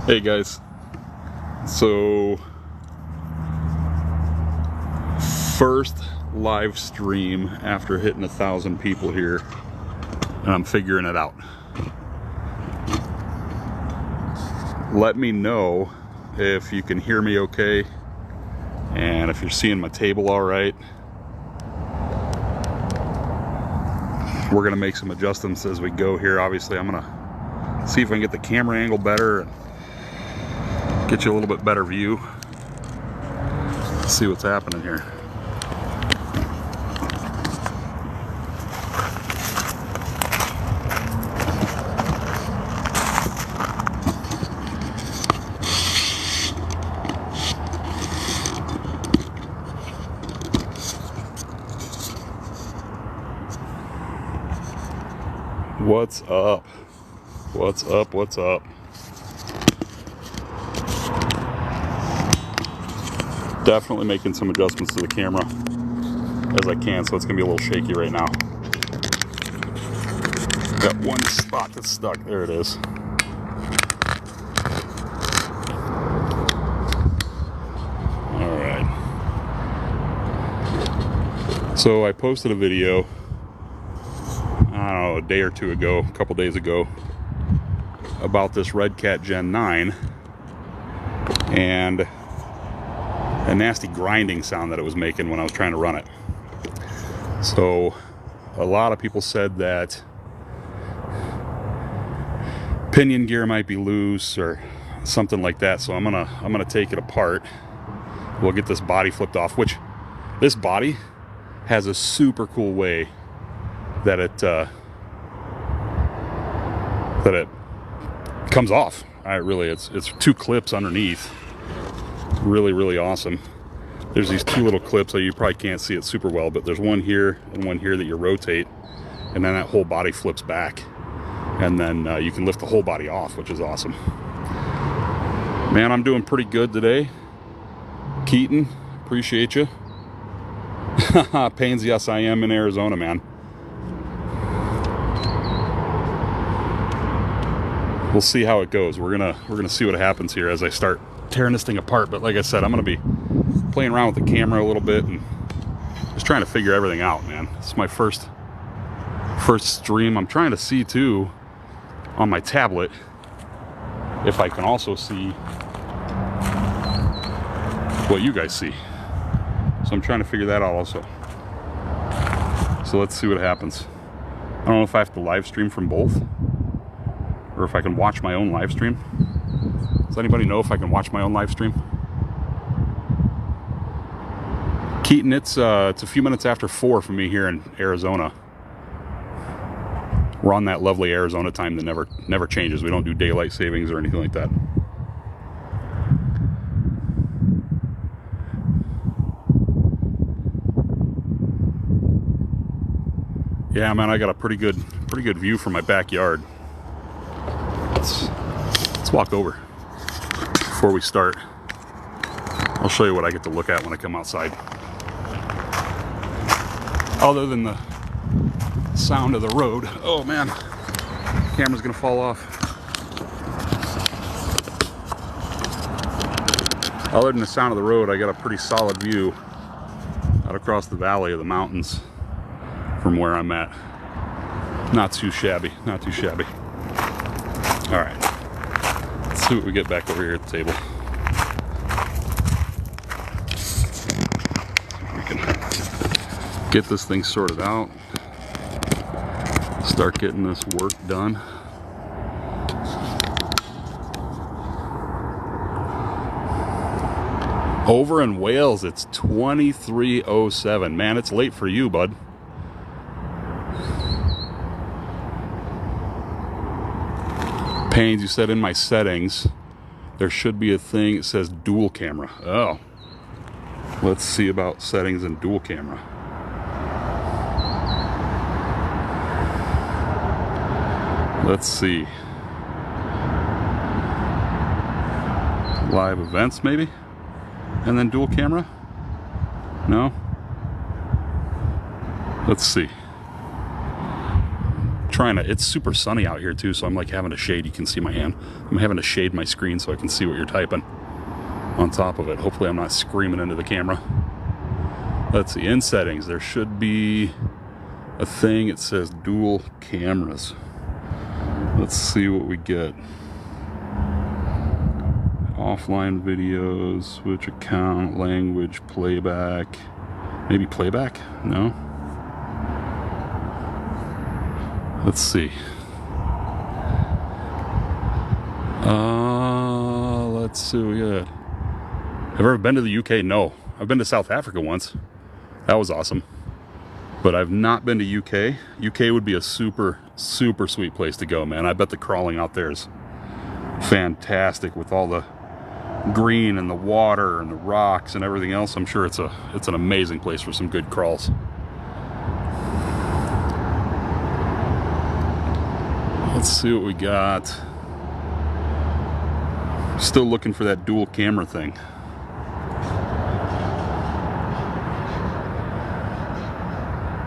Hey guys, so first live stream after hitting 1,000 people here, and I'm figuring it out. Let me know if you can hear me okay, and if you're seeing my table all right. We're gonna make some adjustments as we go here. Obviously, I'm gonna see if I can get the camera angle better and get you a little bit better view. See what's happening here. What's up? What's up? What's up? Definitely making some adjustments to the camera as I can, so it's gonna be a little shaky right now. Got one spot that's stuck. There it is. All right. So I posted a video, I don't know, a day or two ago, a couple days ago, about this Red Cat Gen 9 and a nasty grinding sound that it was making when I was trying to run it. So a lot of people said that pinion gear might be loose or something like that, so I'm gonna take it apart. We'll get this body flipped off, which this body has a super cool way that it comes off. It's two clips underneath. Really awesome. There's these two little clips, so you probably can't see it super well, but there's one here and one here that you rotate, and then that whole body flips back, and then you can lift the whole body off, which is awesome. Man, I'm doing pretty good today. Keaton, appreciate you. Pains, yes, I am in Arizona, man. We'll see how it goes. We're gonna see what happens here as I start tearing this thing apart. But like I said, I'm gonna be playing around with the camera a little bit and just trying to figure everything out, man. This is my first stream. I'm trying to see too on my tablet if I can also see what you guys see. So I'm trying to figure that out also. So let's see what happens. I don't know if I have to live stream from both or if I can watch my own live stream. Does anybody know if I can watch my own live stream? Keaton, it's a few minutes after 4 for me here in Arizona. We're on that lovely Arizona time that never changes. We don't do daylight savings or anything like that. Yeah, man, I got a pretty good view from my backyard. Let's walk over before we start. I'll show you what I get to look at when I come outside. Other than the sound of the road. Oh man, camera's gonna fall off. Other than the sound of the road, I got a pretty solid view out across the valley of the mountains from where I'm at. Not too shabby, not too shabby. All right, let's see what we get back over here at the table. We can get this thing sorted out. Start getting this work done. Over in Wales, it's 23:07. Man, it's late for you, bud. Pains, you said in my settings there should be a thing that says dual camera. Oh, let's see about settings and dual camera. Let's see. Live events maybe, and then dual camera. No, let's see. trying to, it's super sunny out here too, so I'm like having to shade, you can see my hand. I'm having to shade my screen so I can see what you're typing on top of it. Hopefully I'm not screaming into the camera. Let's see, in settings, there should be a thing, it says dual cameras. Let's see what we get. Offline videos, switch account, language, playback. Maybe playback? No? Let's see. Let's see what we got. Have I ever been to the UK? No. I've been to South Africa once. That was awesome. But I've not been to UK. UK would be a super, super sweet place to go, man. I bet the crawling out there is fantastic with all the green and the water and the rocks and everything else. I'm sure it's an amazing place for some good crawls. Let's see what we got. Still looking for that dual camera thing.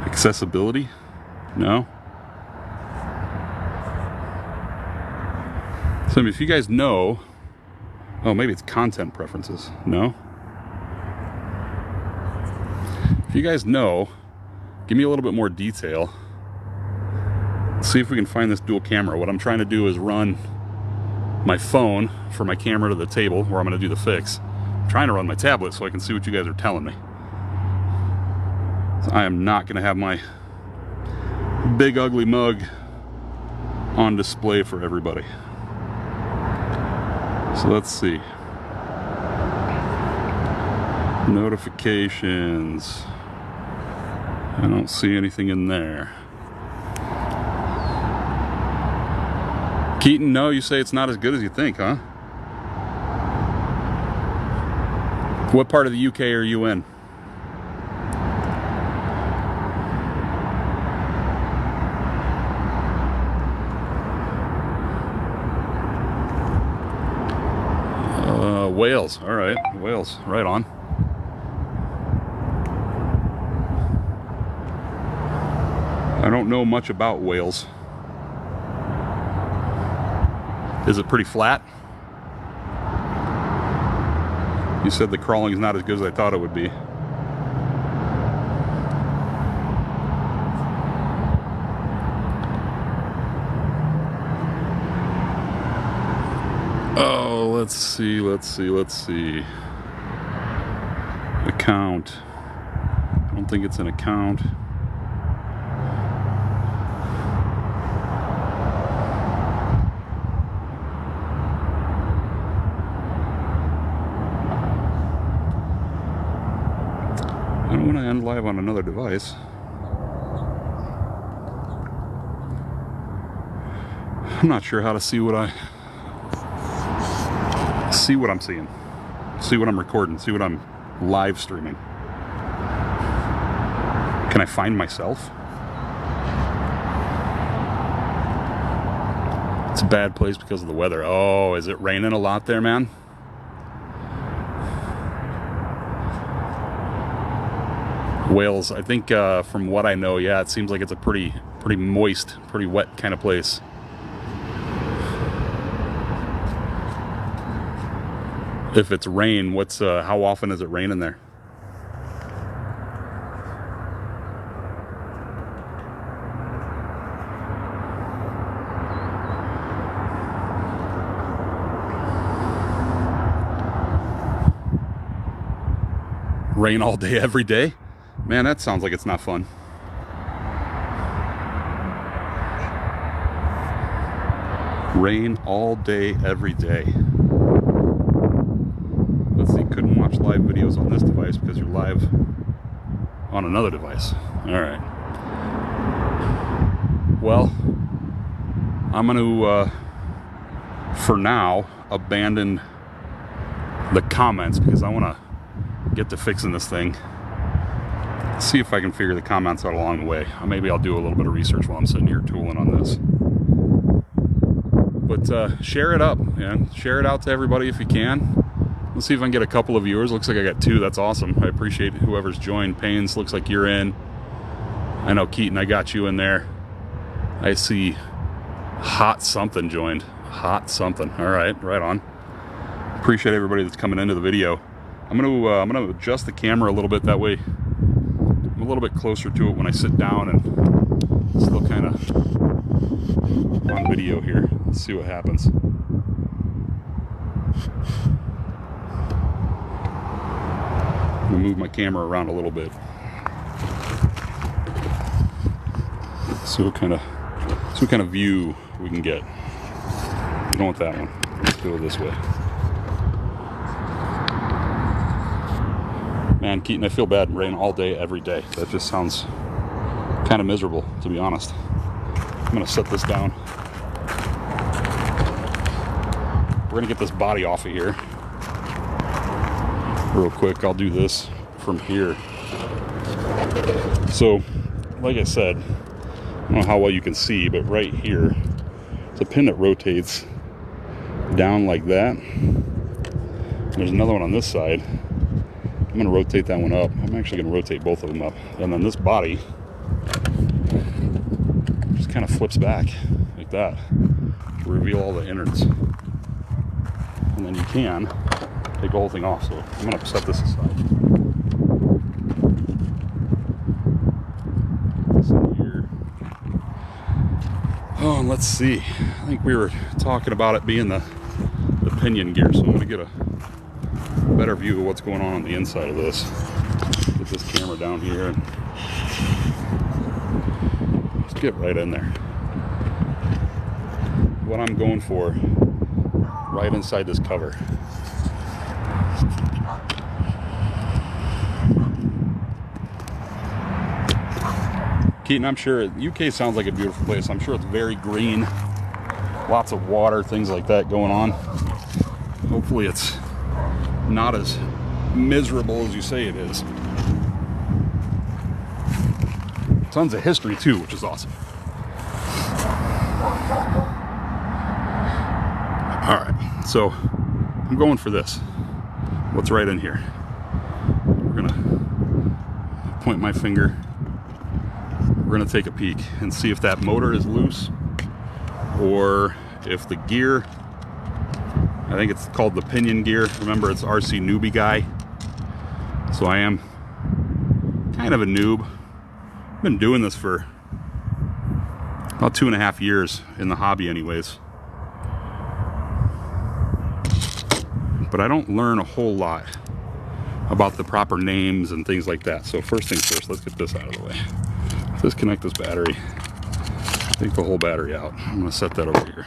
Accessibility? No? So if you guys know, oh, maybe it's content preferences. No? If you guys know, give me a little bit more detail. Let's see if we can find this dual camera. What I'm trying to do is run my phone for my camera to the table where I'm going to do the fix. I'm trying to run my tablet so I can see what you guys are telling me. So I am not going to have my big ugly mug on display for everybody. So let's see. Notifications. I don't see anything in there. Keaton, no, you say it's not as good as you think, huh? What part of the UK are you in? Wales. All right, Wales. Right on. I don't know much about Wales. Is it pretty flat? You said the crawling is not as good as I thought it would be. Oh, let's see. Account. I don't think it's an account. I don't want to end live on another device. I'm not sure how to see what I'm seeing, see what I'm recording, see what I'm live streaming. Can I find myself? It's a bad place because of the weather. Oh, is it raining a lot there, man? Wales, I think from what I know, yeah, it seems like it's a pretty moist, pretty wet kind of place. If it's rain, how often is it raining there? Rain all day, every day? Man, that sounds like it's not fun. Rain all day, every day. Let's see, couldn't watch live videos on this device because you're live on another device. All right. Well, I'm going to, for now, abandon the comments because I want to get to fixing this thing. See if I can figure the comments out along the way. Maybe I'll do a little bit of research while I'm sitting here tooling on this. But share it up, man. Share it out to everybody if you can. Let's see if I can get a couple of viewers. Looks like I got 2. That's awesome. I appreciate whoever's joined. Pains, looks like you're in. I know Keaton, I got you in there. I see hot something joined. Hot something. All right, right on. Appreciate everybody that's coming into the video. I'm gonna adjust the camera a little bit, that way I'm a little bit closer to it when I sit down and still kind of on video here. Let's see what happens. I'm gonna move my camera around a little bit. See what kind of view we can get. We don't want that one. Let's go this way. Man, Keaton, I feel bad rain all day, every day. That just sounds kind of miserable, to be honest. I'm gonna set this down. We're gonna get this body off of here real quick. I'll do this from here. So, like I said, I don't know how well you can see, but right here, it's a pin that rotates down like that. There's another one on this side. I'm going to rotate that one up. I'm actually going to rotate both of them up. And then this body just kind of flips back like that to reveal all the innards. And then you can take the whole thing off. So I'm going to set this aside. Oh, and let's see. I think we were talking about it being the pinion gear, so I'm going to get a better view of what's going on the inside of this. Get this camera down here and just get right in there. What I'm going for, right inside this cover. Keaton, I'm sure UK sounds like a beautiful place. I'm sure it's very green, lots of water, things like that going on. Hopefully it's not as miserable as you say it is. Tons of history too, which is awesome. All right, so I'm going for this. What's right in here? We're gonna point my finger. We're gonna take a peek and see if that motor is loose or if the gear, I think it's called the pinion gear. Remember, it's RC newbie guy. So I am kind of a noob. I've been doing this for about 2.5 years in the hobby anyways. But I don't learn a whole lot about the proper names and things like that. So first things first, let's get this out of the way. Disconnect this battery. Take the whole battery out. I'm gonna set that over here.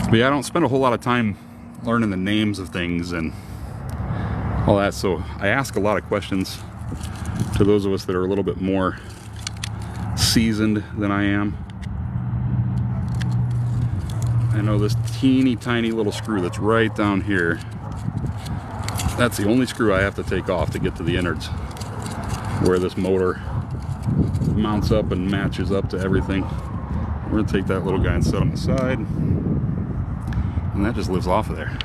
But yeah, I don't spend a whole lot of time learning the names of things and all that, so I ask a lot of questions to those of us that are a little bit more seasoned than I am. I know this teeny tiny little screw that's right down here, that's the only screw I have to take off to get to the innards where this motor mounts up and matches up to everything. We're gonna take that little guy and set him aside, and that just lives off of there.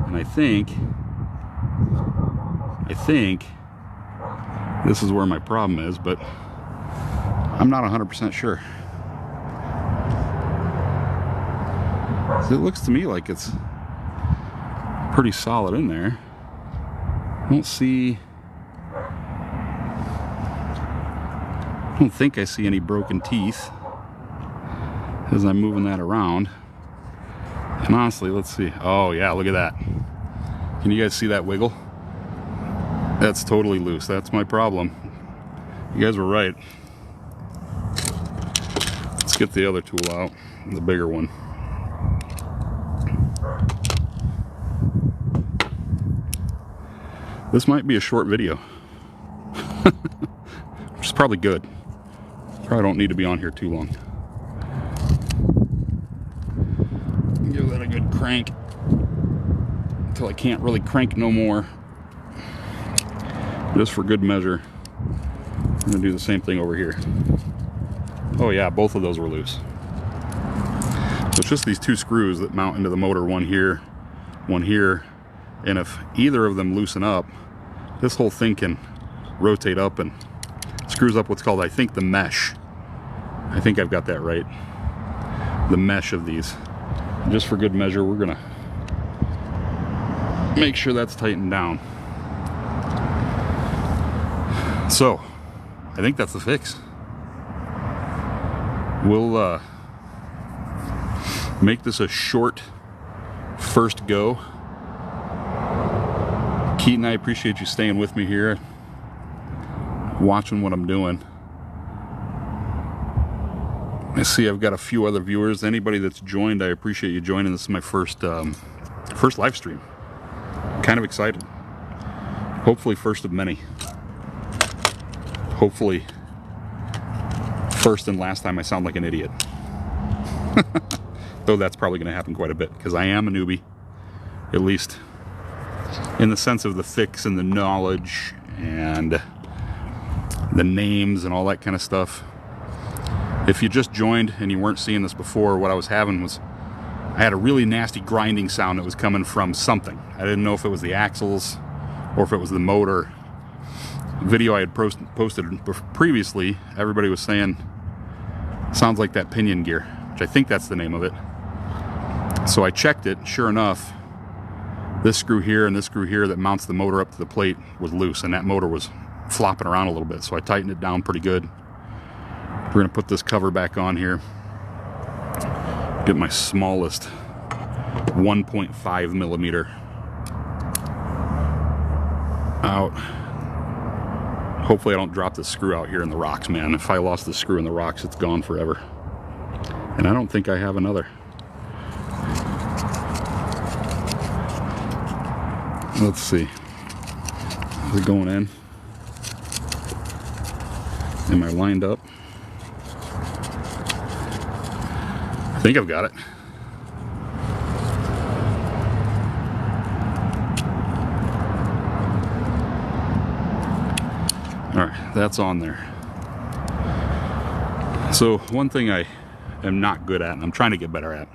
And I think this is where my problem is, but I'm not 100% sure. So it looks to me like it's pretty solid in there. I don't think I see any broken teeth as I'm moving that around. And honestly, let's see. Oh yeah, look at that. Can you guys see that wiggle? That's totally loose. That's my problem. You guys were right. Let's get the other tool out, the bigger one. This might be a short video, which is probably good. Probably don't need to be on here too long. Give that a good crank until I can't really crank no more. Just for good measure, I'm gonna do the same thing over here. Oh yeah, both of those were loose. So it's just these two screws that mount into the motor, one here, and if either of them loosen up, this whole thing can rotate up and screws up what's called, I think, the mesh. I think I've got that right. The mesh of these. Just for good measure, we're gonna make sure that's tightened down. So, I think that's the fix. We'll make this a short first go. Keaton, I appreciate you staying with me here, watching what I'm doing. I see I've got a few other viewers. Anybody that's joined, I appreciate you joining. This is my first live stream. Kind of excited. Hopefully first of many. Hopefully first and last time I sound like an idiot. Though that's probably going to happen quite a bit, because I am a newbie, at least in the sense of the fix and the knowledge and the names and all that kind of stuff. If you just joined and you weren't seeing this before, what I was having was, I had a really nasty grinding sound that was coming from something. I didn't know if it was the axles or if it was the motor. Video I had posted previously, everybody was saying, sounds like that pinion gear, which I think that's the name of it. So I checked it, sure enough, this screw here and this screw here that mounts the motor up to the plate was loose, and that motor was flopping around a little bit, so I tightened it down pretty good. We're going to put this cover back on here. Get my smallest 1.5 millimeter out. Hopefully I don't drop this screw out here in the rocks, man. If I lost the screw in the rocks, it's gone forever. And I don't think I have another. Let's see. Is it going in? Am I lined up? I think I've got it. All right, that's on there. So one thing I am not good at, and I'm trying to get better at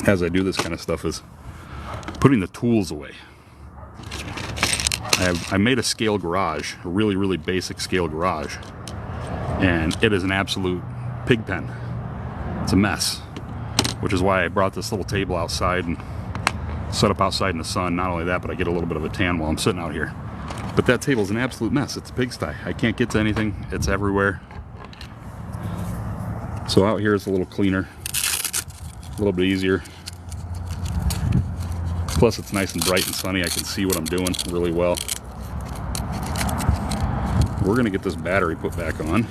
as I do this kind of stuff, is putting the tools away. I made a scale garage, a really, really basic scale garage, and it is an absolute pig pen. It's a mess, which is why I brought this little table outside and set up outside in the sun. Not only that, but I get a little bit of a tan while I'm sitting out here. But that table's an absolute mess. It's a pigsty. I can't get to anything. It's everywhere. So out here it's a little cleaner, a little bit easier. Plus it's nice and bright and sunny. I can see what I'm doing really well. We're gonna get this battery put back on.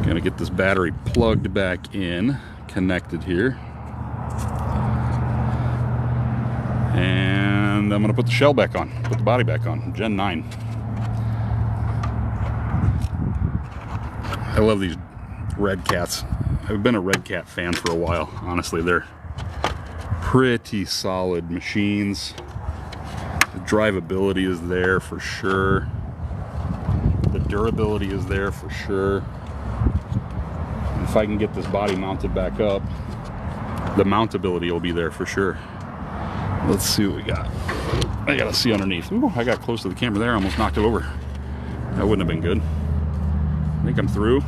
Gonna get this battery plugged back in, connected here. And I'm gonna put the shell back on, put the body back on, Gen 9. I love these Red Cats. I've been a Red Cat fan for a while, honestly. They're pretty solid machines. The drivability is there for sure. The durability is there for sure. And if I can get this body mounted back up, the mountability will be there for sure. Let's see what we got. I gotta see underneath. Ooh, I got close to the camera there, almost knocked it over. That wouldn't have been good. I think I'm through.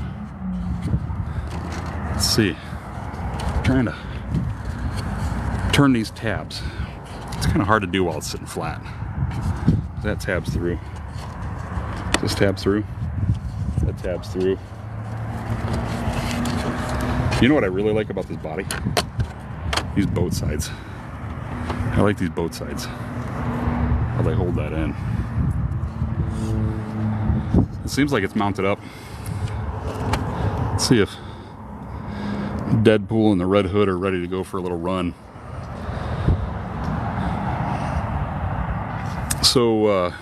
Let's see. I'm trying to turn these tabs. It's kind of hard to do while it's sitting flat. That tab's through. This tab's through. That tab's through. You know what I really like about this body? These boat sides. I like these boat sides. How they hold that in. It seems like it's mounted up. Let's see if Deadpool and the Red Hood are ready to go for a little run. So,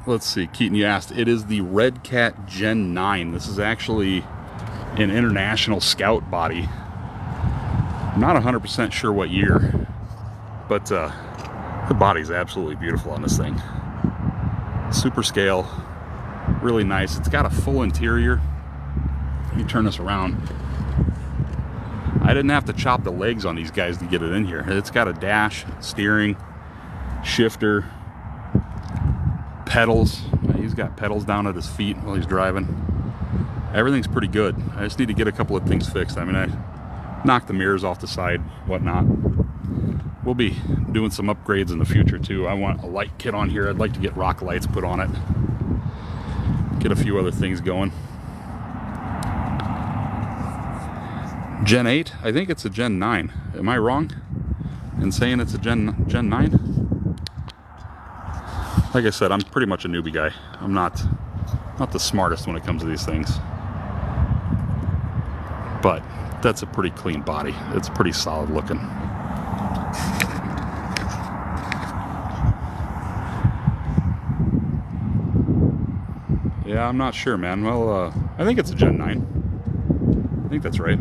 let's see. Keaton, you asked. It is the Red Cat Gen 9. This is actually an international scout body. I'm not 100% sure what year, but the body's absolutely beautiful on this thing. Super scale, really nice. It's got a full interior. Let me turn this around. I didn't have to chop the legs on these guys to get it in here. It's got a dash, steering, shifter, pedals. He's got pedals down at his feet while he's driving. everything's pretty good. I just need to get a couple of things fixed. I mean, I knocked the mirrors off the side, whatnot. We'll be doing some upgrades in the future too. I want a light kit on here. I'd like to get rock lights put on it. Get a few other things going. Gen 8? I think it's a Gen 9. Am I wrong in saying it's a Gen 9? Like I said, I'm pretty much a newbie guy. I'm not the smartest when it comes to these things. But that's a pretty clean body. It's pretty solid looking. Yeah, I'm not sure, man. Well, I think it's a Gen 9. I think that's right.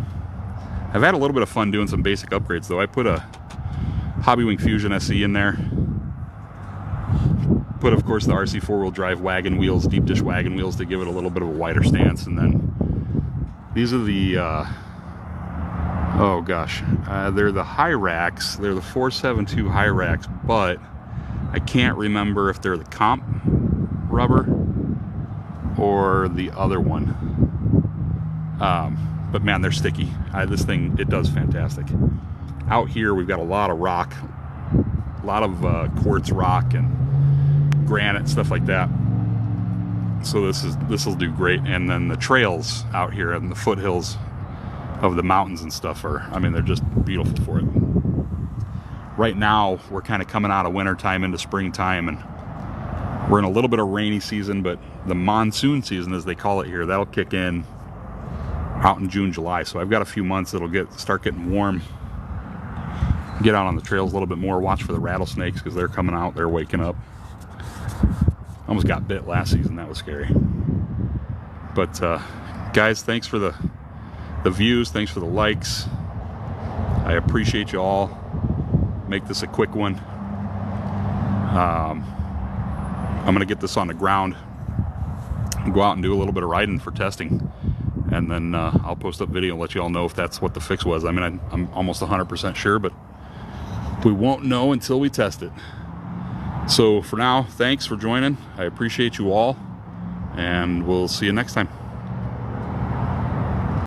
I've had a little bit of fun doing some basic upgrades, though. I put a Hobbywing Fusion SE in there. Put, of course, the RC four-wheel drive wagon wheels, deep dish wagon wheels, to give it a little bit of a wider stance. And then these are the, oh gosh, they're the high racks. They're the 472 high racks, but I can't remember if they're the comp rubber or the other one. But man, they're sticky. This thing, it does fantastic. Out here, we've got a lot of rock, a lot of quartz rock and granite, stuff like that. So this will do great. And then the trails out here and the foothills of the mountains and stuff are, I mean, they're just beautiful for it. Right now, we're kind of coming out of winter time into springtime, and we're in a little bit of rainy season, but the monsoon season, as they call it here, that'll kick in out in June, July. So I've got a few months that'll start getting warm. Get out on the trails a little bit more. Watch for the rattlesnakes, because they're coming out. They're waking up. Almost got bit last season. That was scary. But guys, thanks for the views. Thanks for the likes. I appreciate you all. Make this a quick one. I'm gonna get this on the ground and go out and do a little bit of riding for testing, and then I'll post up video and let you all know if that's what the fix was. I mean, I'm almost 100% sure, but we won't know until we test it. So for now, thanks for joining. I appreciate you all, and we'll see you next time.